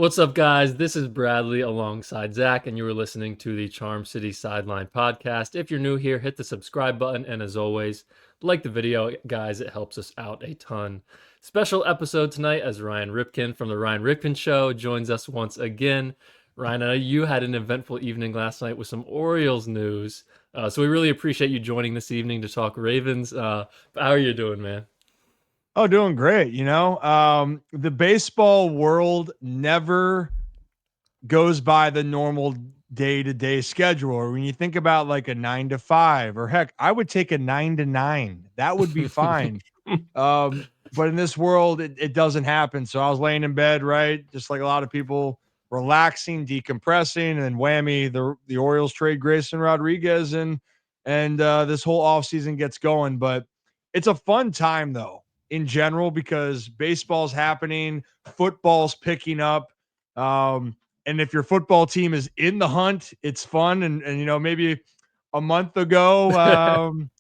What's up, guys? This is Bradley alongside Zach, and you are listening to the Charm City Sideline Podcast. If you're new here, hit the subscribe button, and as always, like the video, guys. It helps us out a ton. Special episode tonight as Ryan Ripken from the Ryan Ripken Show joins us once again. Ryan, I know you had an eventful evening last night with some Orioles news, so we really appreciate you joining this evening to talk Ravens. How are you doing, man? Oh, doing great. The baseball world never goes by the normal day-to-day schedule. Or when you think about like a 9 to 5, or heck, I would take a 9 to 9. That would be fine. But in this world, it doesn't happen. So I was laying in bed, right? Just like a lot of people, relaxing, decompressing, and then whammy, the Orioles trade Grayson Rodriguez and this whole offseason gets going. But it's a fun time though in general because baseball's happening, football's picking up. And if your football team is in the hunt, it's fun. And maybe a month ago, some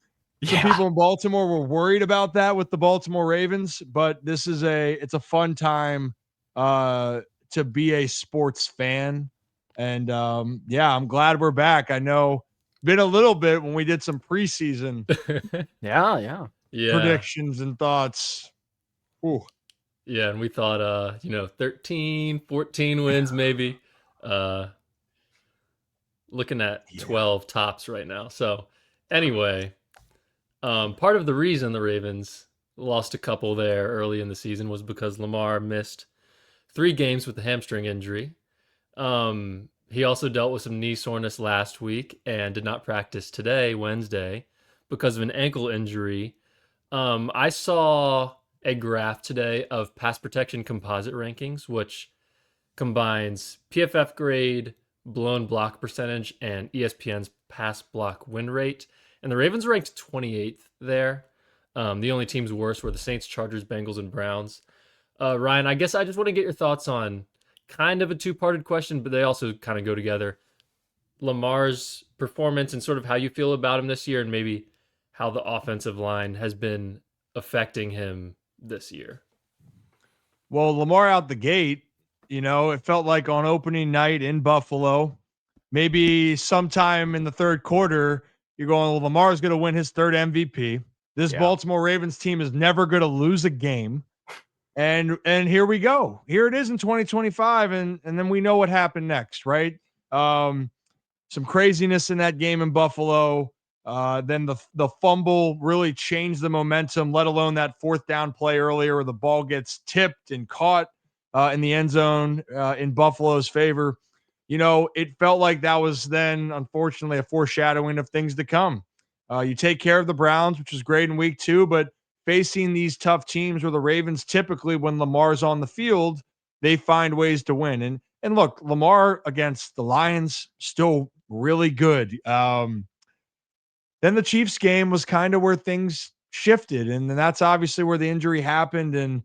people in Baltimore were worried about that with the Baltimore Ravens, but it's a fun time to be a sports fan. And I'm glad we're back. I know been a little bit when we did some preseason Yeah. predictions and thoughts. Ooh. Yeah, and we thought 13, 14 wins maybe. Looking at 12 tops right now. So anyway, part of the reason the Ravens lost a couple there early in the season was because Lamar missed 3 games with the hamstring injury. He also dealt with some knee soreness last week and did not practice today, Wednesday, because of an ankle injury. I saw a graph today of pass protection composite rankings, which combines PFF grade, blown block percentage, and ESPN's pass block win rate. And the Ravens ranked 28th there. The only teams worse were the Saints, Chargers, Bengals, and Browns. Ryan, I guess I just want to get your thoughts on kind of a two-parted question, but they also kind of go together. Lamar's performance and sort of how you feel about him this year, and maybe how the offensive line has been affecting him this year. Well, Lamar out the gate, it felt like on opening night in Buffalo, maybe sometime in the third quarter, you're going, well, Lamar's going to win his third MVP. This Baltimore Ravens team is never going to lose a game. And here we go. Here it is in 2025, and then we know what happened next, right? Some craziness in that game in Buffalo. Then the fumble really changed the momentum, let alone that fourth down play earlier where the ball gets tipped and caught in the end zone in Buffalo's favor. It felt like that was then, unfortunately, a foreshadowing of things to come. You take care of the Browns, which was great in week 2, but facing these tough teams where the Ravens typically, when Lamar's on the field, they find ways to win. And look, Lamar against the Lions, still really good. Then the Chiefs game was kind of where things shifted, and that's obviously where the injury happened. And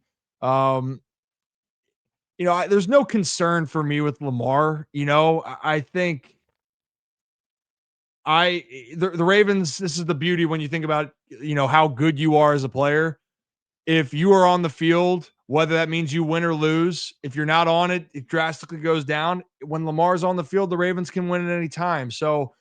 there's no concern for me with Lamar. I think the Ravens, this is the beauty when you think about, how good you are as a player. If you are on the field, whether that means you win or lose, if you're not on it, it drastically goes down. When Lamar's on the field, the Ravens can win at any time. So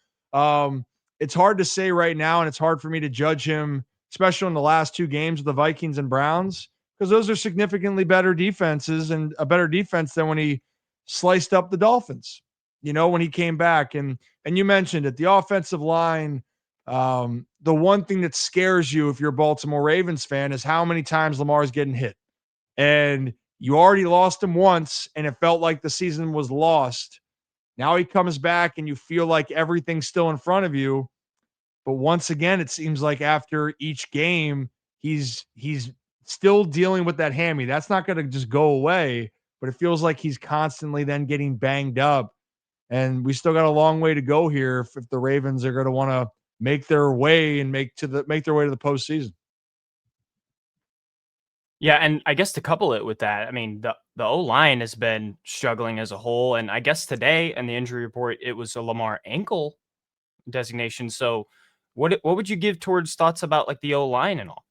it's hard to say right now, and it's hard for me to judge him, especially in the last 2 games with the Vikings and Browns, because those are significantly better defenses and a better defense than when he sliced up the Dolphins, when he came back. And you mentioned it, the offensive line. The one thing that scares you if you're a Baltimore Ravens fan is how many times Lamar's getting hit. And you already lost him once, and it felt like the season was lost. Now he comes back, and you feel like everything's still in front of you. But once again, it seems like after each game, he's still dealing with that hammy. That's not going to just go away, but it feels like he's constantly then getting banged up. And we still got a long way to go here if the Ravens are going to want to make their way and make their way to the postseason. Yeah, and I guess to couple it with that, I mean, the O-line has been struggling as a whole, and I guess today in the injury report, it was a Lamar ankle designation. So what would you give towards thoughts about like the O-line and all?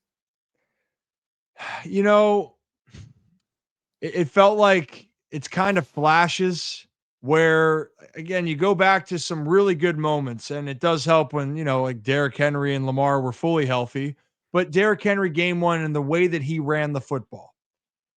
It felt like it's kind of flashes where, again, you go back to some really good moments, and it does help when, like Derrick Henry and Lamar were fully healthy. But Derrick Henry game one and the way that he ran the football.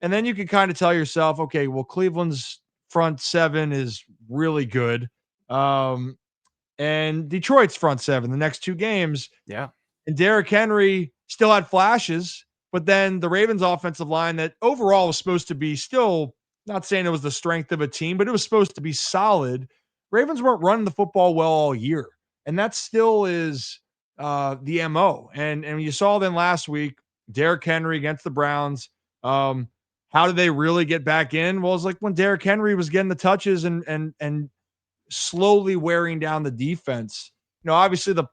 And then you can kind of tell yourself, okay, well, Cleveland's front seven is really good. And Detroit's front seven, the next two games. Yeah. And Derrick Henry still had flashes, but then the Ravens offensive line that overall was supposed to be still, not saying it was the strength of a team, but it was supposed to be solid. Ravens weren't running the football well all year. And that still is the MO. And you saw then last week, Derrick Henry against the Browns. How did they really get back in? Well, it's like when Derrick Henry was getting the touches and slowly wearing down the defense. Obviously the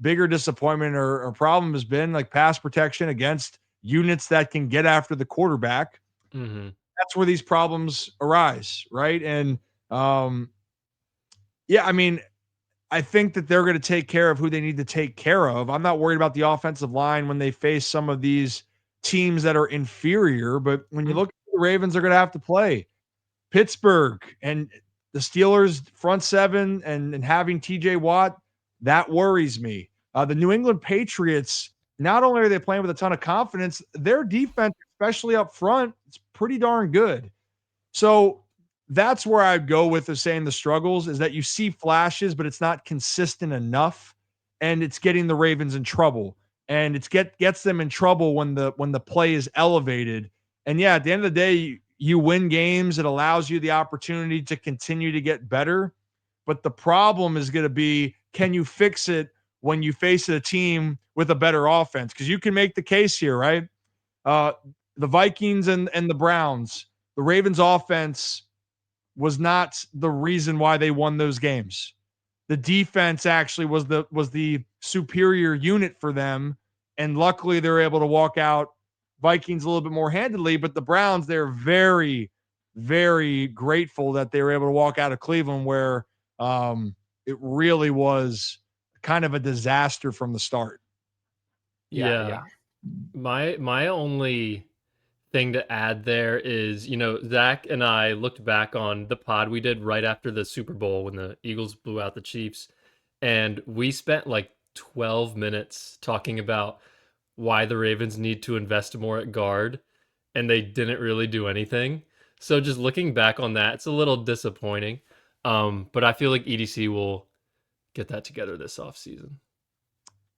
bigger disappointment or problem has been like pass protection against units that can get after the quarterback. Mm-hmm. That's where these problems arise, right? And I think that they're going to take care of who they need to take care of. I'm not worried about the offensive line when they face some of these teams that are inferior, but when you look at the Ravens are going to have to play Pittsburgh and the Steelers front seven and having TJ Watt, that worries me. The New England Patriots, not only are they playing with a ton of confidence, their defense, especially up front, is pretty darn good. So that's where I'd go with the saying the struggles is that you see flashes, but it's not consistent enough, and it's getting the Ravens in trouble. And it's gets them in trouble when the play is elevated. And yeah, at the end of the day, you win games. It allows you the opportunity to continue to get better. But the problem is going to be, can you fix it when you face a team with a better offense? Because you can make the case here, right? The Vikings and the Browns, the Ravens offense was not the reason why they won those games. The defense actually was the superior unit for them. And luckily they were able to walk out Vikings a little bit more handedly, but the Browns, they're very, very grateful that they were able to walk out of Cleveland where it really was kind of a disaster from the start. Yeah. My only thing to add there is, Zach and I looked back on the pod we did right after the Super Bowl when the Eagles blew out the Chiefs, and we spent like 12 minutes talking about why the Ravens need to invest more at guard, and they didn't really do anything. So just looking back on that, it's a little disappointing. But I feel like EDC will get that together this offseason.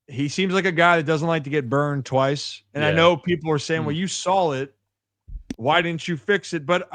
He seems like a guy that doesn't like to get burned twice. And I know people are saying, well, you saw it. Why didn't you fix it? But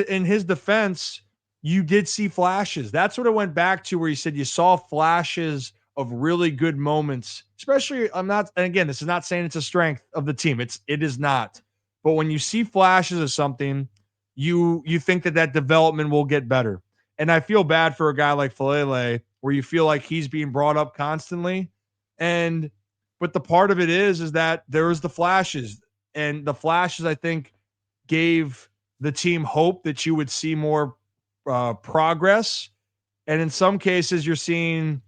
in his defense, you did see flashes. That's what it went back to where he said you saw flashes of really good moments, especially and again, this is not saying it's a strength of the team. It is not. But when you see flashes of something, you think that development will get better. And I feel bad for a guy like Falele where you feel like he's being brought up constantly. But the part of it is that there was the flashes, and the flashes, I think, gave the team hope that you would see more progress. And in some cases you're seeing,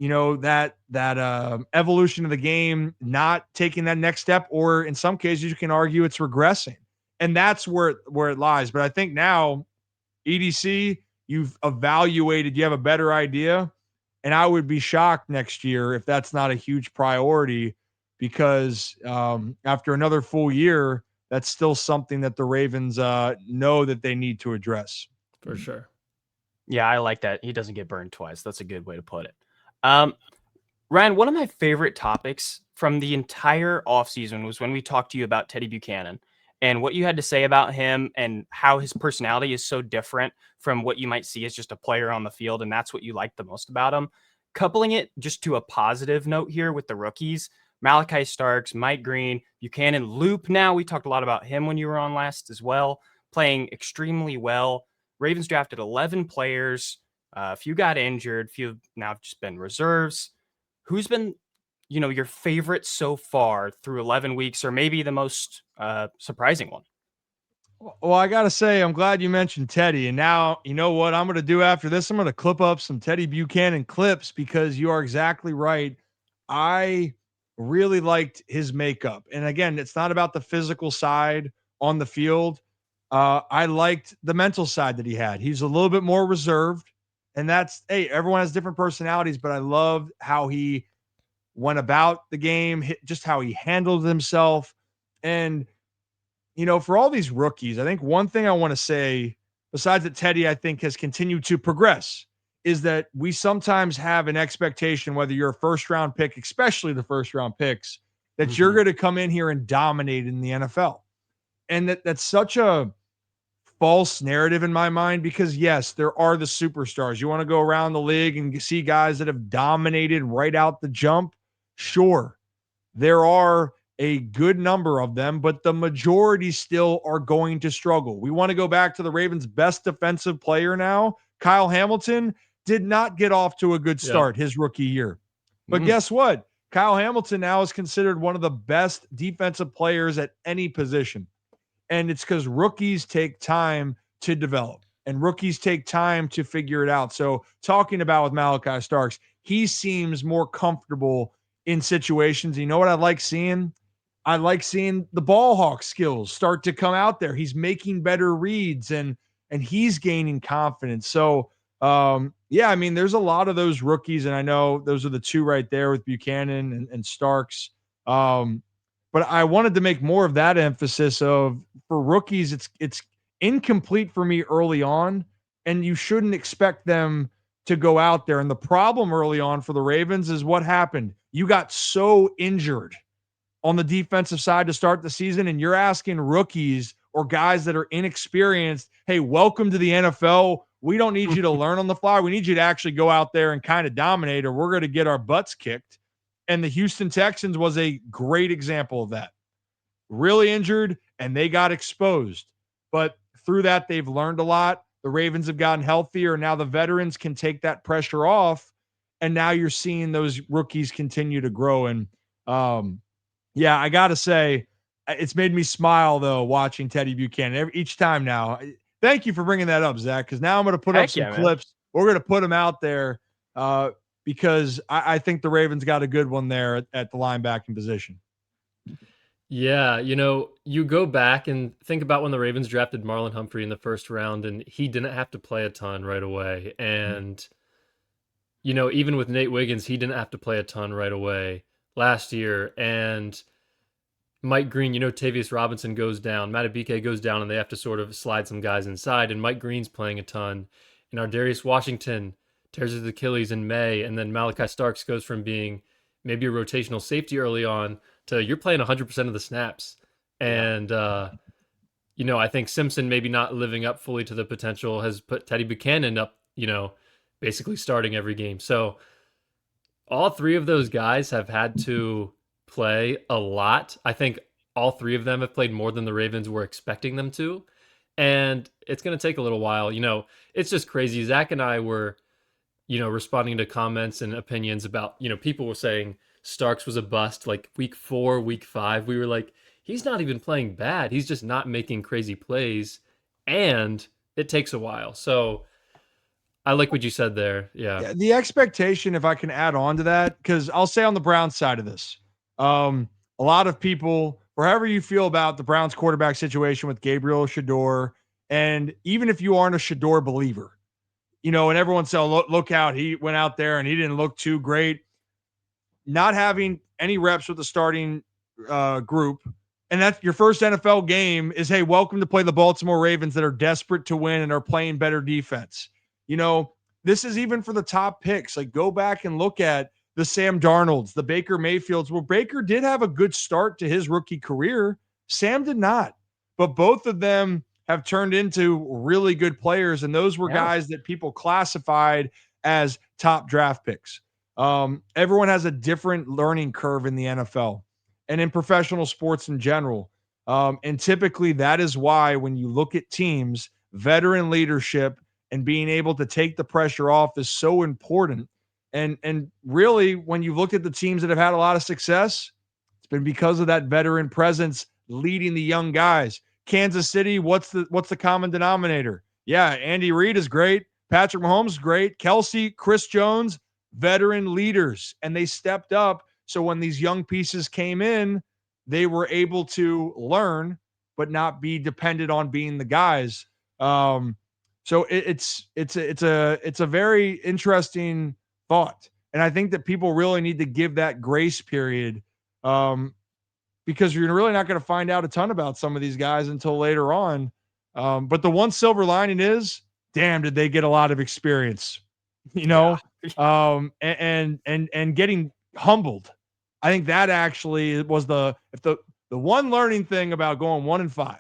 that evolution of the game, not taking that next step, or in some cases you can argue it's regressing. And that's where it lies. But I think now EDC, you've evaluated, you have a better idea. And I would be shocked next year if that's not a huge priority, because after another full year, that's still something that the Ravens know that they need to address. For sure. Yeah, I like that. He doesn't get burned twice. That's a good way to put it. Ryan, one of my favorite topics from the entire offseason was when we talked to you about Teddy Buchanan and what you had to say about him and how his personality is so different from what you might see as just a player on the field. And that's what you like the most about him. Coupling it just to a positive note here with the rookies, Malachi Starks, Mike Green, Buchanan, Loop. Now, we talked a lot about him when you were on last as well, playing extremely well. Ravens drafted 11 players. A few got injured. Few have now just been reserves. Who's been, your favorite so far through 11 weeks, or maybe the most surprising one? Well, I got to say, I'm glad you mentioned Teddy. And now, you know what I'm going to do after this? I'm going to clip up some Teddy Buchanan clips, because you are exactly right. I really liked his makeup. And again, it's not about the physical side on the field. I liked the mental side that he had. He's a little bit more reserved, and that's, hey, everyone has different personalities, but I loved how he went about the game, just how he handled himself. And, for all these rookies, I think one thing I want to say, besides that Teddy, I think, has continued to progress, is that we sometimes have an expectation, whether you're a first round pick, especially the first round picks, that you're going to come in here and dominate in the NFL. And that's such a false narrative in my mind, because yes, there are the superstars. You want to go around the league and see guys that have dominated right out the jump. Sure, there are a good number of them, but the majority still are going to struggle. We want to go back to the Ravens' best defensive player now. Kyle Hamilton did not get off to a good start his rookie year. But guess what? Kyle Hamilton now is considered one of the best defensive players at any position. And it's because rookies take time to develop and rookies take time to figure it out. So talking about with Malachi Starks, he seems more comfortable in situations. You know what I like seeing? I like seeing the ball hawk skills start to come out there. He's making better reads and he's gaining confidence. So yeah, I mean, there's a lot of those rookies, and I know those are the two right there with Buchanan and Starks. But I wanted to make more of that emphasis of, for rookies, it's incomplete for me early on, and you shouldn't expect them to go out there. And the problem early on for the Ravens is what happened. You got so injured on the defensive side to start the season, and you're asking rookies or guys that are inexperienced, hey, welcome to the NFL. We don't need you to learn on the fly. We need you to actually go out there and kind of dominate, or we're going to get our butts kicked. And the Houston Texans was a great example of that. Really injured, and they got exposed. But through that, they've learned a lot. The Ravens have gotten healthier. Now the veterans can take that pressure off, and now you're seeing those rookies continue to grow. And yeah, I got to say, it's made me smile, though, watching Teddy Buchanan each time now. Thank you for bringing that up, Zach, because now I'm going to put up some clips. Man. We're going to put them out there because I think the Ravens got a good one there at the linebacking position. Yeah, you go back and think about when the Ravens drafted Marlon Humphrey in the first round, and he didn't have to play a ton right away. And, even with Nate Wiggins, he didn't have to play a ton right away last year. And Mike Green, Tavius Robinson goes down, Matabike goes down, and they have to sort of slide some guys inside. And Mike Green's playing a ton. And Ardarius Washington tears his Achilles in May, and then Malachi Starks goes from being maybe a rotational safety early on to you're playing 100% of the snaps. And, I think Simpson maybe not living up fully to the potential has put Teddy Buchanan up, basically starting every game. So all three of those guys have had to play a lot. I think all three of them have played more than the Ravens were expecting them to. And it's going to take a little while. It's just crazy. Zach and I were, responding to comments and opinions about, people were saying Starks was a bust like week 4, week 5. We were like, he's not even playing bad. He's just not making crazy plays. And it takes a while. So I like what you said there. Yeah. The expectation, if I can add on to that, because I'll say on the Browns side of this, a lot of people, or however you feel about the Browns quarterback situation with Gabriel Shador, and even if you aren't a Shador believer, and everyone said, look out, he went out there and he didn't look too great. Not having any reps with the starting group, and that's your first NFL game, is, hey, welcome to play the Baltimore Ravens that are desperate to win and are playing better defense. This is even for the top picks. Like, go back and look at the Sam Darnolds, the Baker Mayfields. Well, Baker did have a good start to his rookie career. Sam did not. But both of them have turned into really good players, and those were guys that people classified as top draft picks. Everyone has a different learning curve in the NFL and in professional sports in general. And typically that is why when you look at teams, veteran leadership and being able to take the pressure off is so important. And really, when you look at the teams that have had a lot of success, it's been because of that veteran presence leading the young guys. Kansas City, what's the common denominator? Yeah, Andy Reid is great. Patrick Mahomes is great. Kelsey, Chris Jones, veteran leaders, and they stepped up. So when these young pieces came in, they were able to learn, but not be dependent on being the guys. So it's a very interesting thought. And I think that people really need to give that grace period, because you're really not going to find out a ton about some of these guys until later on. But the one silver lining is, damn, did they get a lot of experience, Yeah. and getting humbled. I think that actually was the one learning thing about going 1-5.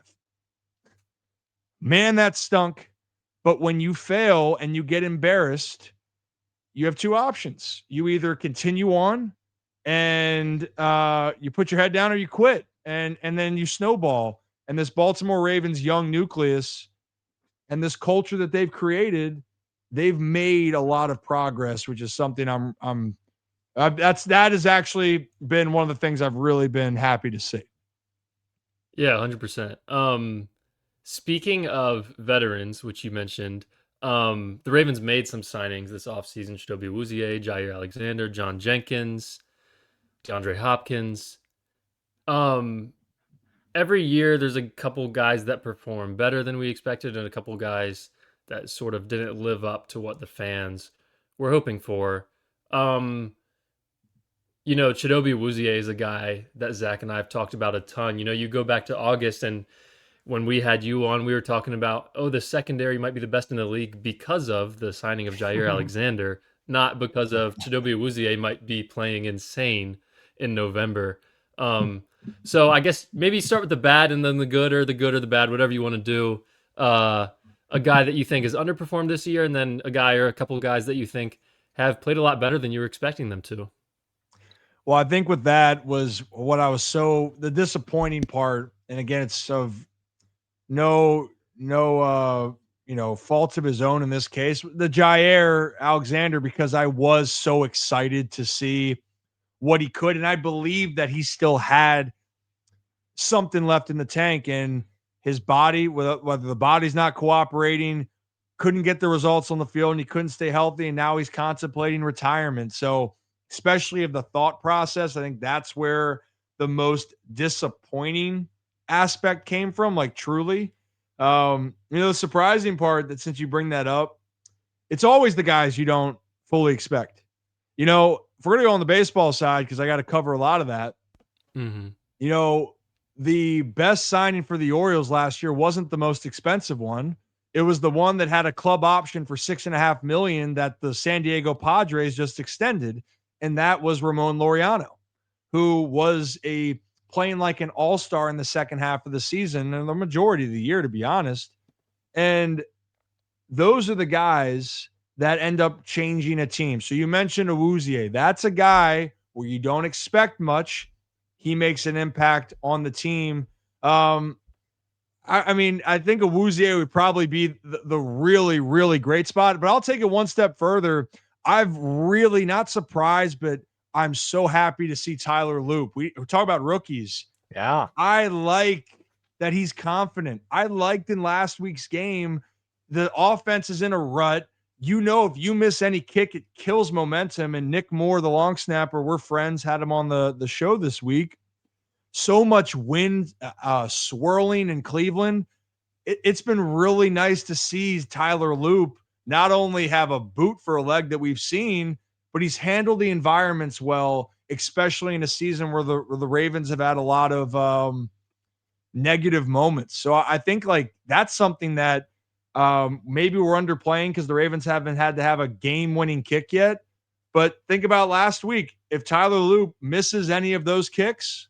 Man, that stunk. But when you fail and you get embarrassed, you have two options. You either continue on and you put your head down, or you quit, and then you snowball. And this Baltimore Ravens young nucleus and this culture that they've created, they've made a lot of progress, which is something that has actually been one of the things I've really been happy to see. Yeah, 100%. Speaking of veterans, which you mentioned, the Ravens made some signings this offseason. Chidobe Awuzie, Jair Alexander, John Jenkins, DeAndre Hopkins. Every year there's a couple guys that perform better than we expected and a couple guys that sort of didn't live up to what the fans were hoping for. Chidobe Awuzie is a guy that Zach and I have talked about a ton. You go back to August, and when we had you on, we were talking about, the secondary might be the best in the league because of the signing of Jair Alexander, not because of Chidobe Awuzie might be playing insane in November. So I guess maybe start with the bad and then the good or the bad, whatever you want to do. A guy that you think has underperformed this year, and then a guy or a couple of guys that you think have played a lot better than you were expecting them to. Well, I think with that was what I was the disappointing part. And again, it's of no fault of his own in this case, the Jair Alexander, because I was so excited to see what he could, and I believe that he still had something left in the tank, and his body, whether the body's not cooperating, couldn't get the results on the field, and he couldn't stay healthy, and now he's contemplating retirement. So especially of the thought process, I think that's where the most disappointing aspect came from, like truly. The surprising part, that since you bring that up, it's always the guys you don't fully expect. If we're going to go on the baseball side, because I got to cover a lot of that, the best signing for the Orioles last year wasn't the most expensive one. It was the one that had a club option for $6.5 million that the San Diego Padres just extended. And that was Ramon Laureano, who was playing like an all-star in the second half of the season and the majority of the year, to be honest. And those are the guys that end up changing a team. So you mentioned Awuzie. That's a guy where you don't expect much. He makes an impact on the team. I think Awuzie would probably be the really, really great spot, but I'll take it one step further. I've really not surprised, but I'm so happy to see Tyler Loop. We talk about rookies. Yeah. I like that he's confident. I liked in last week's game, the offense is in a rut. If you miss any kick, it kills momentum. And Nick Moore, the long snapper, we're friends, had him on the show this week. So much wind swirling in Cleveland. It's been really nice to see Tyler Loop not only have a boot for a leg that we've seen, but he's handled the environments well, especially in a season where the Ravens have had a lot of negative moments. So I think that's something that maybe we're underplaying because the Ravens haven't had to have a game-winning kick yet. But think about last week. If Tyler Loop misses any of those kicks,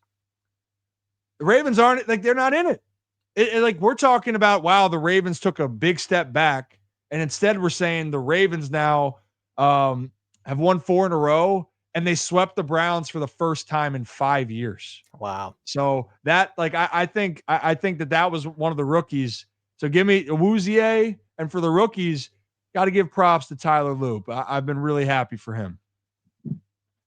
the Ravens they're not in it. We're talking about, wow, the Ravens took a big step back. And instead we're saying the Ravens now have won 4 in a row, and they swept the Browns for the first time in 5 years. Wow. So that, I think that was one of the rookies. So give me Awuzie, and for the rookies, got to give props to Tyler Loop. I've been really happy for him.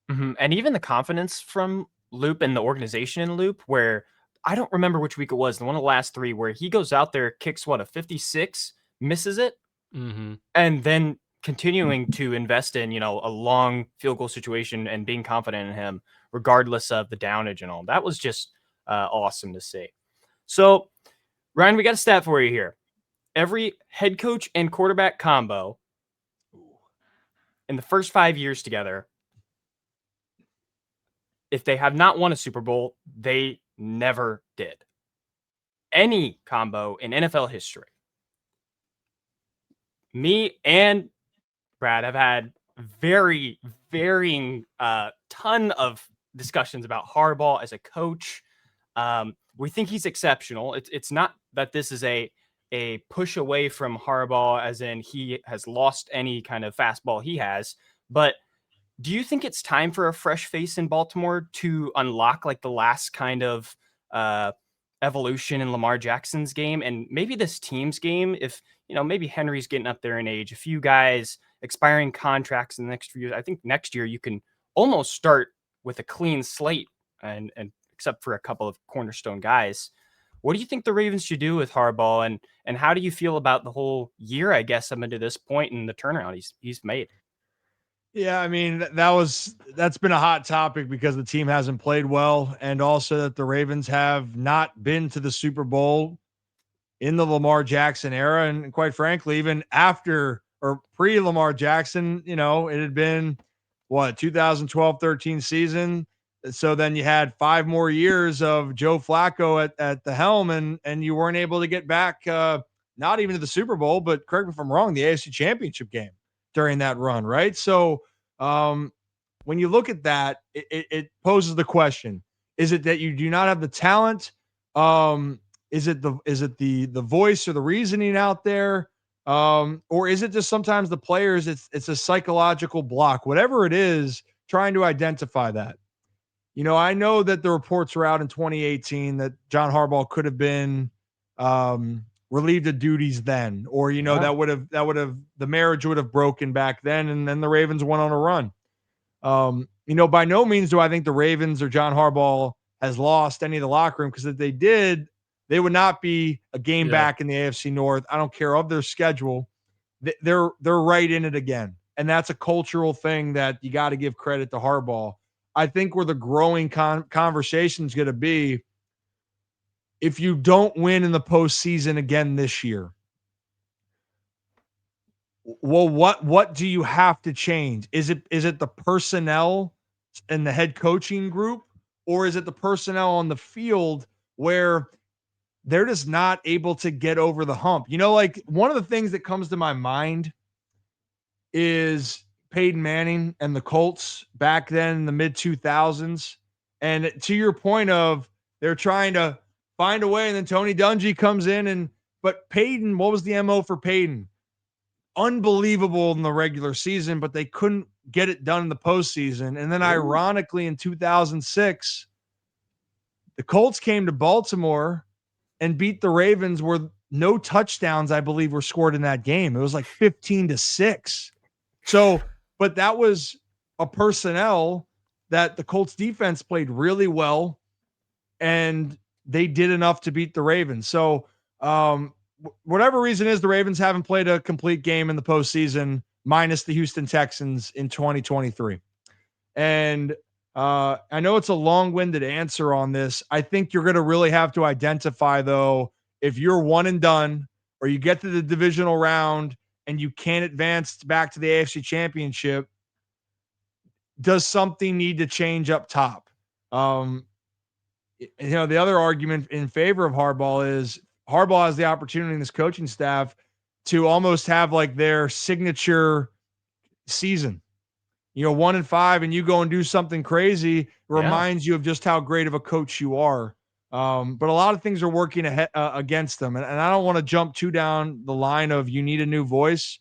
Mm-hmm. And even the confidence from Loop and the organization in Loop, where I don't remember which week it was, the one of the last 3, where he goes out there, kicks a 56, misses it, and then continuing to invest in, a long field goal situation and being confident in him, regardless of the downage and all. That was just awesome to see. So Ryan, we got a stat for you here. Every head coach and quarterback combo in the first 5 years together, if they have not won a Super Bowl, they never did. Any combo in NFL history. Me and Brad have had very varying ton of discussions about Harbaugh as a coach. We think he's exceptional. It's not that this is a push away from Harbaugh, as in he has lost any kind of fastball he has. But do you think it's time for a fresh face in Baltimore to unlock like the last kind of evolution in Lamar Jackson's game and maybe this team's game? If, maybe Henry's getting up there in age, a few guys expiring contracts in the next few years. I think next year you can almost start with a clean slate and except for a couple of cornerstone guys. What do you think the Ravens should do with Harbaugh, and how do you feel about the whole year, I guess, up to this point and the turnaround he's made? Yeah, I mean, that's been a hot topic because the team hasn't played well, and also that the Ravens have not been to the Super Bowl in the Lamar Jackson era. And quite frankly, even after or pre Lamar Jackson, it had been 2012-13 season. So then you had 5 more years of Joe Flacco at the helm, and you weren't able to get back, not even to the Super Bowl, but correct me if I'm wrong, the AFC Championship game during that run, right? So when you look at that, it poses the question: is it that you do not have the talent? Is it the voice or the reasoning out there? Or is it just sometimes the players? It's a psychological block, whatever it is, trying to identify that. I know that the reports were out in 2018 that John Harbaugh could have been relieved of duties then, or that would have the marriage would have broken back then, and then the Ravens went on a run. By no means do I think the Ravens or John Harbaugh has lost any of the locker room, because if they did, they would not be a game back in the AFC North. I don't care of their schedule. They're right in it again. And that's a cultural thing that you got to give credit to Harbaugh. I think where the growing conversation is going to be, if you don't win in the postseason again this year, well, what do you have to change? Is it the personnel and the head coaching group, or is it the personnel on the field where they're just not able to get over the hump? Like one of the things that comes to my mind is Peyton Manning and the Colts back then in the mid 2000s. And to your point of they're trying to find a way, and then Tony Dungy comes in, but Peyton, what was the MO for Peyton? Unbelievable in the regular season, but they couldn't get it done in the postseason. And then ironically in 2006, the Colts came to Baltimore and beat the Ravens, where no touchdowns, I believe, were scored in that game. It was like 15-6. So, but that was a personnel that the Colts defense played really well, and they did enough to beat the Ravens. So, whatever reason is, the Ravens haven't played a complete game in the postseason, minus the Houston Texans in 2023. And I know it's a long-winded answer on this. I think you're going to really have to identify, though, if you're one and done, or you get to the divisional round and you can't advance back to the AFC Championship, does something need to change up top? The other argument in favor of Harbaugh is Harbaugh has the opportunity in this coaching staff to almost have like their signature season. 1-5, and you go and do something crazy, reminds you of just how great of a coach you are. But a lot of things are working against them. And I don't want to jump too down the line of you need a new voice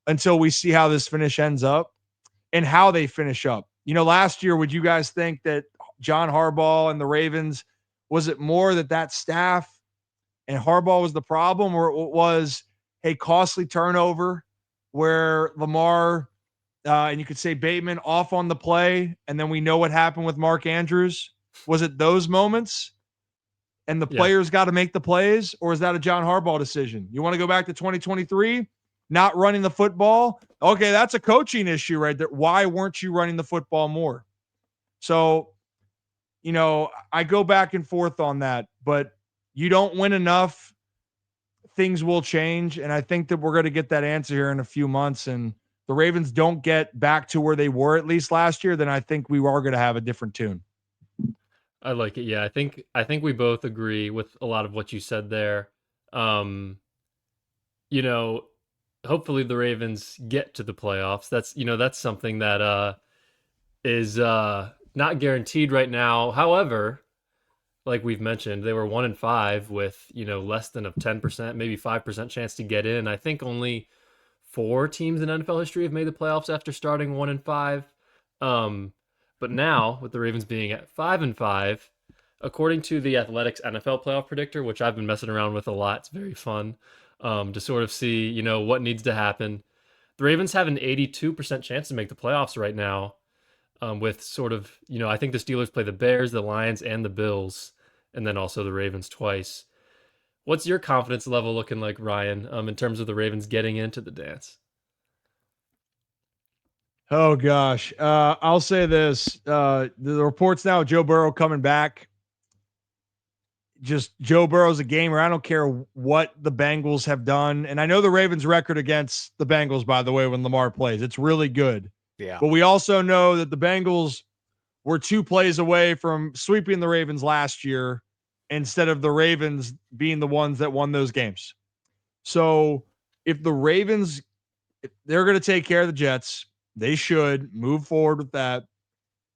until we see how this finish ends up and how they finish up. Last year, would you guys think that John Harbaugh and the Ravens, was it more that staff and Harbaugh was the problem, or it was a costly turnover where Lamar and you could say Bateman off on the play, and then we know what happened with Mark Andrews? Was it those moments and the players got to make the plays, or is that a John Harbaugh decision? You want to go back to 2023, not running the football? Okay, that's a coaching issue right there. Why weren't you running the football more? So, I go back and forth on that, but you don't win enough things will change, and I think that we're going to get that answer here in a few months. And the Ravens don't get back to where they were at least last year, then I think we are going to have a different tune. I like it. Yeah, I think we both agree with a lot of what you said there. Um, you know, hopefully the Ravens get to the playoffs. That's something that is not guaranteed right now. However, like we've mentioned, they were 1-5 with, less than a 10%, maybe 5% chance to get in. I think only 4 teams in NFL history have made the playoffs after starting 1-5. But now, with the Ravens being at 5-5, according to the Athletics NFL playoff predictor, which I've been messing around with a lot, it's very fun to sort of see, what needs to happen. The Ravens have an 82% chance to make the playoffs right now, with sort of, I think the Steelers play the Bears, the Lions, and the Bills, and then also the Ravens twice. What's your confidence level looking like, Ryan, in terms of the Ravens getting into the dance? Oh gosh. I'll say this. The reports now, Joe Burrow coming back. Just Joe Burrow's a gamer. I don't care what the Bengals have done. And I know the Ravens' record against the Bengals, by the way, when Lamar plays. It's really good. Yeah. But we also know that the Bengals were 2 plays away from sweeping the Ravens last year instead of the Ravens being the ones that won those games. So if the Ravens, if they're going to take care of the Jets, they should move forward with that.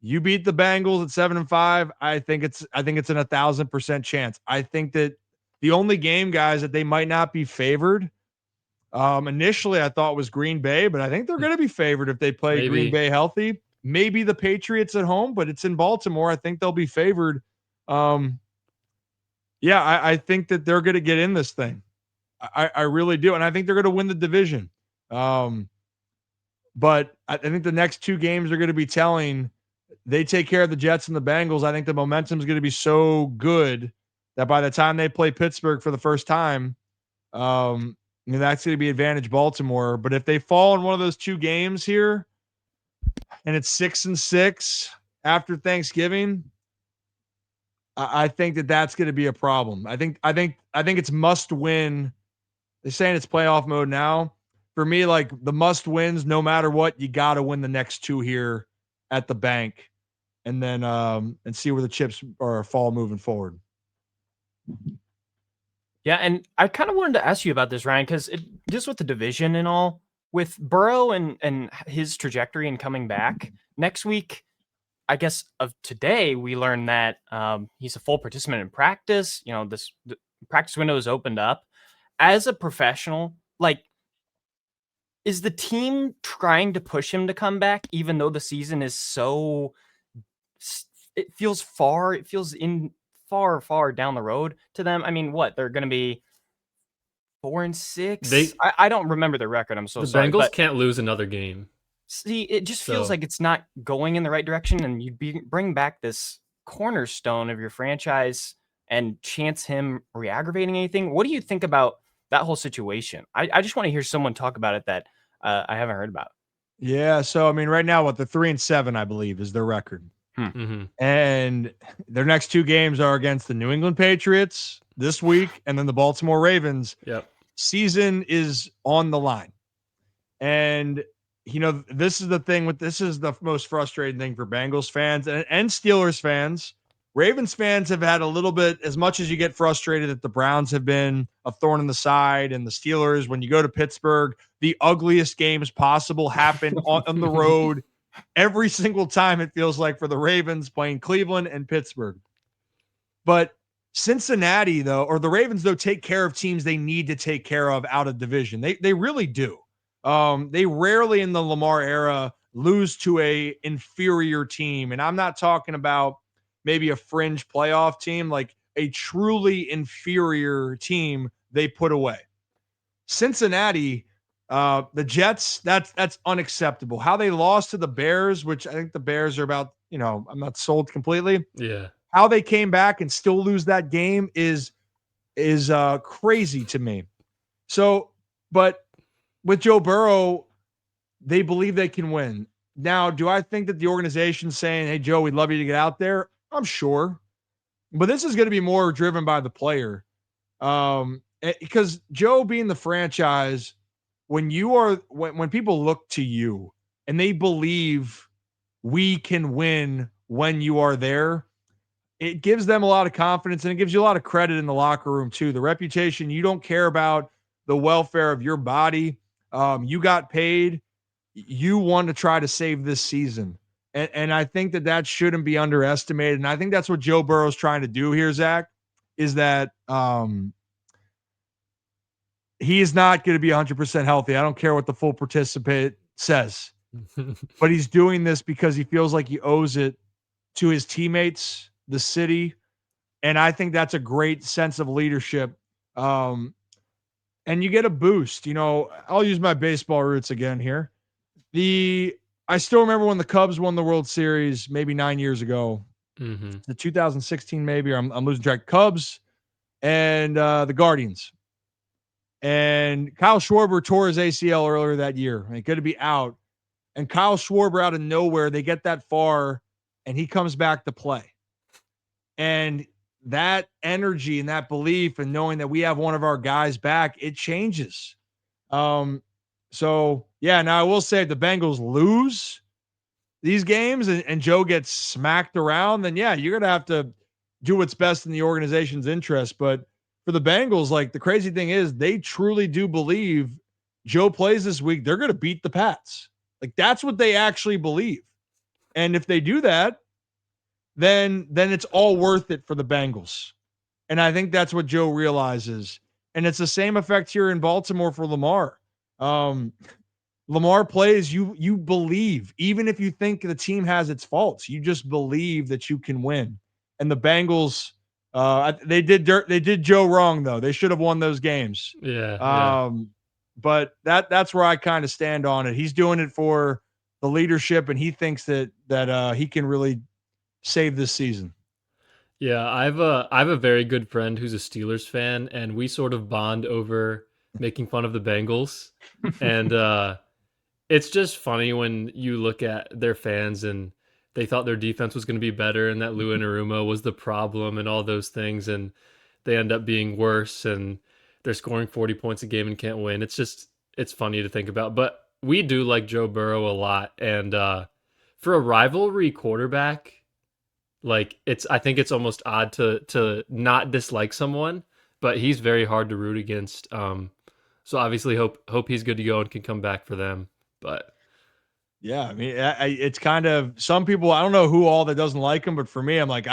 You beat the Bengals at 7-5. I think it's an 1,000% chance. I think that the only game, guys, that they might not be favored. Initially, I thought was Green Bay, but I think they're going to be favored if they play Maybe. Green Bay healthy. Maybe the Patriots at home, but it's in Baltimore. I think they'll be favored. I think that they're going to get in this thing. I really do, and I think they're going to win the division. But I think the next 2 games are going to be telling. They take care of the Jets and the Bengals. I think the momentum is going to be so good that by the time they play Pittsburgh for the first time, that's going to be advantage Baltimore. But if they fall in one of those 2 games here, and it's 6-6 after Thanksgiving, I think that's going to be a problem. I think it's must win. They're saying it's playoff mode now. For me, like the must wins, no matter what, you got to win the next 2 here at the bank, and then and see where the chips are fall moving forward. Yeah, and I kind of wanted to ask you about this, Ryan, because just with the division and all, with Burrow and his trajectory and coming back next week, I guess of today, we learned that he's a full participant in practice. The practice window is opened up. As a professional, like, is the team trying to push him to come back, even though the season is so? It feels far. It feels far down the road to them. I mean, what they're going to be 4-6. I don't remember the record. I'm so sorry. The Bengals can't lose another game. See, it just feels like it's not going in the right direction, and you bring back this cornerstone of your franchise and chance him re-aggravating anything. What do you think about that whole situation? I just want to hear someone talk about it that I haven't heard about. Yeah, so I mean, right now, they're 3-7, I believe, is their record. Mm-hmm. And their next 2 games are against the New England Patriots this week and then the Baltimore Ravens. Yep. Season is on the line. And, this is the most frustrating thing for Bengals fans and Steelers fans. Ravens fans have had a little bit, as much as you get frustrated that the Browns have been a thorn in the side, and the Steelers, when you go to Pittsburgh, the ugliest games possible happen on the road. Every single time, it feels like, for the Ravens playing Cleveland and Pittsburgh. But Cincinnati, though, or the Ravens, though, take care of teams they need to take care of out of division. They really do. They rarely in the Lamar era lose to a inferior team. And I'm not talking about maybe a fringe playoff team, like a truly inferior team they put away. Cincinnati, the Jets, that's unacceptable. How they lost to the Bears, which I think the Bears are about, I'm not sold completely. Yeah. How they came back and still lose that game is crazy to me. So, but with Joe Burrow, they believe they can win. Now, do I think that the organization's saying, hey, Joe, we'd love you to get out there? I'm sure. But this is going to be more driven by the player. Because Joe being the franchise, when people look to you and they believe we can win when you are there, it gives them a lot of confidence and it gives you a lot of credit in the locker room too. The reputation, you don't care about the welfare of your body. You got paid. You want to try to save this season. And I think that shouldn't be underestimated. And I think that's what Joe Burrow's trying to do here, Zach, is that he is not going to be 100% healthy. I don't care what the full participant says, but he's doing this because he feels like he owes it to his teammates, the city. And I think that's a great sense of leadership. And you get a boost. I'll use my baseball roots again here. I still remember when the Cubs won the World Series maybe 9 years ago. Mm-hmm. The 2016 maybe, or I'm losing track. Cubs and the Guardians. And Kyle Schwarber tore his ACL earlier that year. He could be out. And Kyle Schwarber out of nowhere, they get that far, and he comes back to play. And that energy and that belief and knowing that we have one of our guys back, it changes. So, yeah, now I will say if the Bengals lose these games and Joe gets smacked around, then, yeah, you're going to have to do what's best in the organization's interest. But for the Bengals, like the crazy thing is they truly do believe Joe plays this week, they're going to beat the Pats. Like that's what they actually believe. And if they do that, then it's all worth it for the Bengals. And I think that's what Joe realizes. And it's the same effect here in Baltimore for Lamar. Lamar plays, you believe, even if you think the team has its faults, you just believe that you can win. And the Bengals, they did Joe wrong though. They should have won those games. Yeah. But that's where I kind of stand on it. He's doing it for the leadership, and he thinks that he can really save this season. Yeah, I have a very good friend who's a Steelers fan, and we sort of bond over making fun of the Bengals. And it's just funny when you look at their fans and they thought their defense was going to be better and that Lou Anarumo was the problem and all those things, and they end up being worse and they're scoring 40 points a game and can't win. It's funny to think about. But we do like Joe Burrow a lot, and for a rivalry quarterback, like I think it's almost odd to not dislike someone, but he's very hard to root against. So obviously hope he's good to go and can come back for them. But yeah, I mean, it's kind of some people. I don't know who all that doesn't like him, but for me, I'm like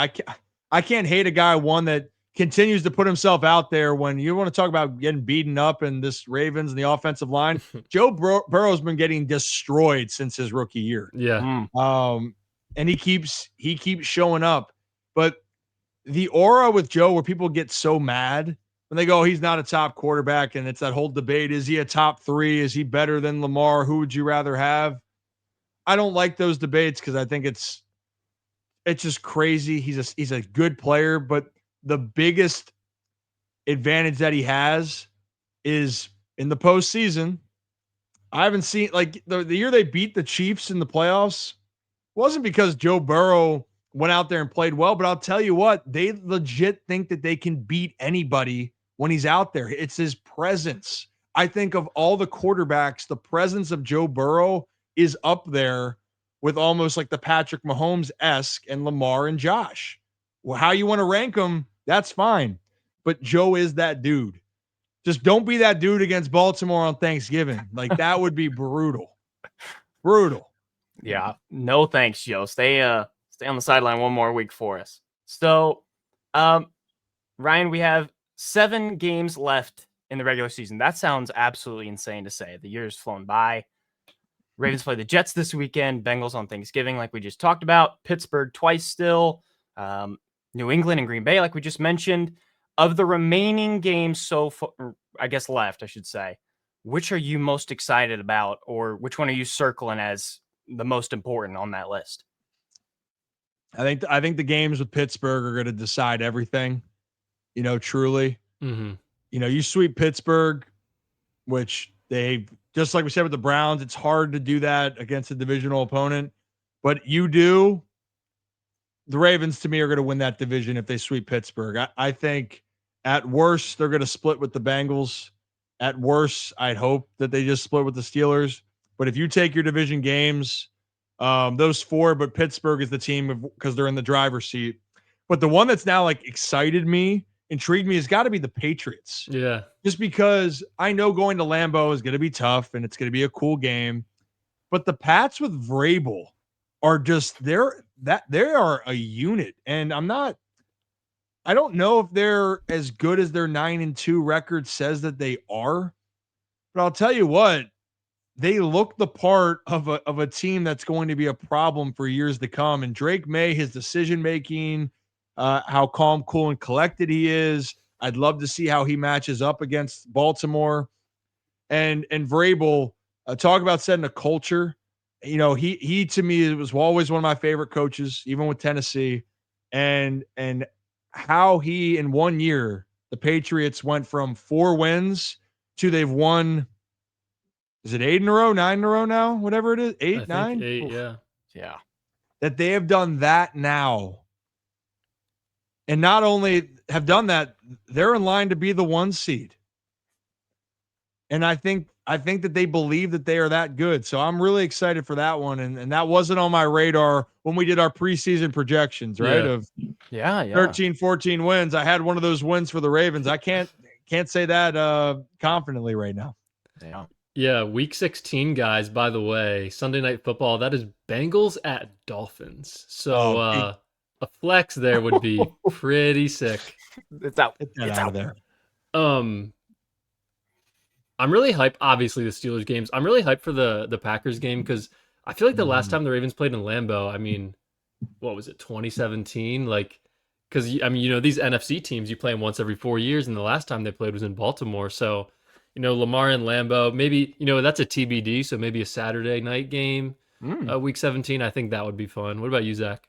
I can't hate a guy that continues to put himself out there when you want to talk about getting beaten up in this Ravens and the offensive line. Joe Burrow's been getting destroyed since his rookie year. yeah. And he keeps showing up. But the aura with Joe where people get so mad when they go, he's not a top quarterback, and it's that whole debate, is he a top 3? Is he better than Lamar? Who would you rather have? I don't like those debates because I think it's just crazy. He's a good player, but the biggest advantage that he has is in the postseason. I haven't seen like the year they beat the Chiefs in the playoffs wasn't because Joe Burrow went out there and played well, but I'll tell you what, they legit think that they can beat anybody when he's out there. It's his presence. I think of all the quarterbacks, the presence of Joe Burrow is up there with almost like the Patrick Mahomes-esque and Lamar and Josh. Well, how you want to rank them, that's fine. But Joe is that dude. Just don't be that dude against Baltimore on Thanksgiving. Like that would be brutal. Brutal. Yeah. No thanks, Joe. Stay on the sideline one more week for us. So, Ryan, we have 7 games left in the regular season. That sounds absolutely insane to say. The year's flown by. Ravens play the Jets this weekend. Bengals on Thanksgiving, like we just talked about. Pittsburgh twice still. New England and Green Bay, like we just mentioned. Of the remaining games so far, I guess left, I should say, which are you most excited about, or which one are you circling as the most important on that list? I think the games with Pittsburgh are going to decide everything, truly. Mm-hmm. You sweep Pittsburgh, which they, just like we said with the Browns, it's hard to do that against a divisional opponent, but you do. The Ravens, to me, are going to win that division if they sweep Pittsburgh. I think At worst, they're going to split with the Bengals. At worst, I'd hope that they just split with the Steelers. But if you take your division games, those 4, but Pittsburgh is the team because they're in the driver's seat. But the one that's now like intrigued me, has got to be the Patriots. Yeah. Just because I know going to Lambeau is going to be tough and it's going to be a cool game. But the Pats with Vrabel are just they are a unit. And I don't know if they're as good as their 9-2 record says that they are, but I'll tell you what, they look the part of a team that's going to be a problem for years to come. And Drake May, his decision making, how calm, cool, and collected he is. I'd love to see how he matches up against Baltimore. And Vrabel, talk about setting a culture. You know, he to me was always one of my favorite coaches, even with Tennessee. And how he in 1 year, the Patriots went from 4 wins to they've won. Is it 8 in a row, 9 in a row now? Whatever it is, 8, 9? 8, Oof. yeah. Yeah. That they have done that now. And not only have done that, they're in line to be the 1 seed. And I think that they believe that they are that good. So I'm really excited for that one. And that wasn't on my radar when we did our preseason projections, right? Yeah. Of Yeah. 13, 14 wins. I had one of those wins for the Ravens. I can't say that confidently right now. Yeah. Yeah, week 16, guys, by the way, Sunday Night Football, that is Bengals at Dolphins. So a flex there would be pretty sick. It's out. Get that It's out out of there. I'm really hyped, obviously, the Steelers games. I'm really hyped for the Packers game because I feel like the last time the Ravens played in Lambeau, I mean, what was it, 2017? Like, because, I mean, you know, these NFC teams, you play them once every 4 years, and the last time they played was in Baltimore. So, you know, Lamar and Lambeau, maybe, you know, that's a TBD, so maybe a Saturday night game, week 17. I think that would be fun. What about you, Zach?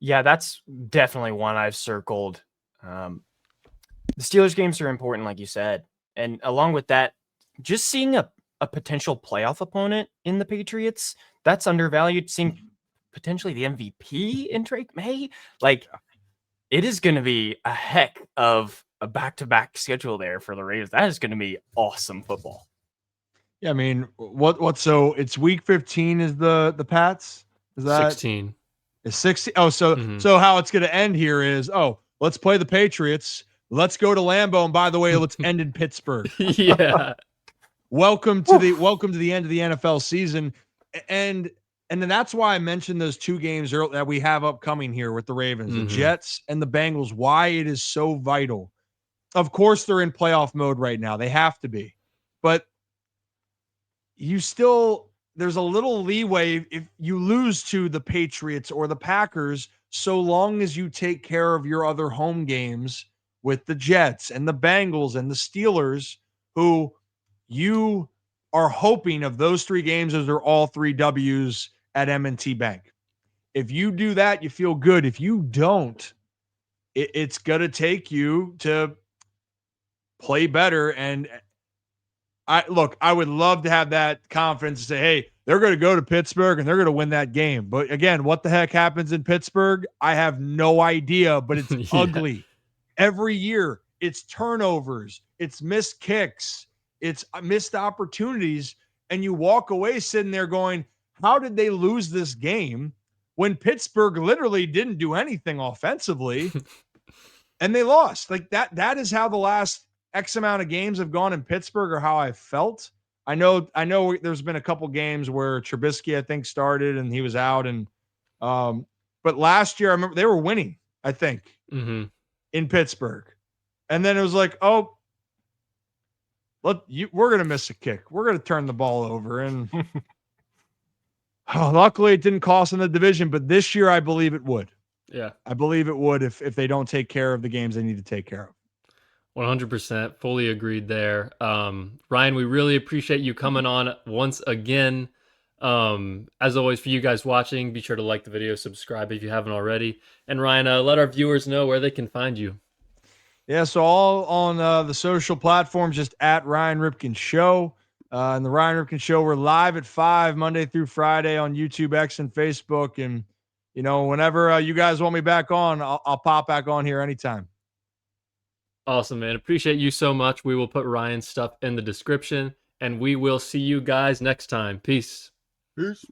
Yeah, that's definitely one I've circled. The Steelers games are important, like you said. And along with that, just seeing a potential playoff opponent in the Patriots, that's undervalued. Seeing potentially the MVP in Drake May, like it is going to be a heck of a back-to-back schedule there for the Ravens. That is going to be awesome football. Yeah, I mean, what? So it's week 15 is the Pats? Is that 16? Is 16? Oh, so how it's going to end here is let's play the Patriots. Let's go to Lambeau, and by the way, let's end in Pittsburgh. Yeah. Welcome to the end of the NFL season, and then that's why I mentioned those 2 games that we have upcoming here with the Ravens, the Jets and the Bengals. Why it is so vital. Of course, they're in playoff mode right now. They have to be, but there's a little leeway if you lose to the Patriots or the Packers, so long as you take care of your other home games with the Jets and the Bengals and the Steelers, who you are hoping of those 3 games as they're all 3 W's at M&T Bank. If you do that, you feel good. If you don't, it's going to take you to play better. And I would love to have that confidence to say, hey, they're going to go to Pittsburgh and they're going to win that game. But again, what the heck happens in Pittsburgh? I have no idea, but it's ugly. Every year, it's turnovers, it's missed kicks, it's missed opportunities. And you walk away sitting there going, how did they lose this game when Pittsburgh literally didn't do anything offensively and they lost? Like that is how the last X amount of games have gone in Pittsburgh, or how I felt. I know there's been a couple games where Trubisky, I think, started and he was out. And but last year I remember they were winning, I think, in Pittsburgh. And then it was like, we're going to miss a kick. We're going to turn the ball over. And luckily it didn't cost them the division, but this year I believe it would. Yeah. I believe it would if they don't take care of the games they need to take care of. 100%. Fully agreed there. Ryan, we really appreciate you coming on once again. As always, for you guys watching, be sure to like the video, subscribe if you haven't already. And Ryan, let our viewers know where they can find you. Yeah, so all on the social platforms, just at Ryan Ripken Show. And the Ryan Ripken Show, we're live at 5 Monday through Friday on YouTube, X, and Facebook. And, whenever you guys want me back on, I'll pop back on here anytime. Awesome, man. Appreciate you so much. We will put Ryan's stuff in the description, and we will see you guys next time. Peace. Peace.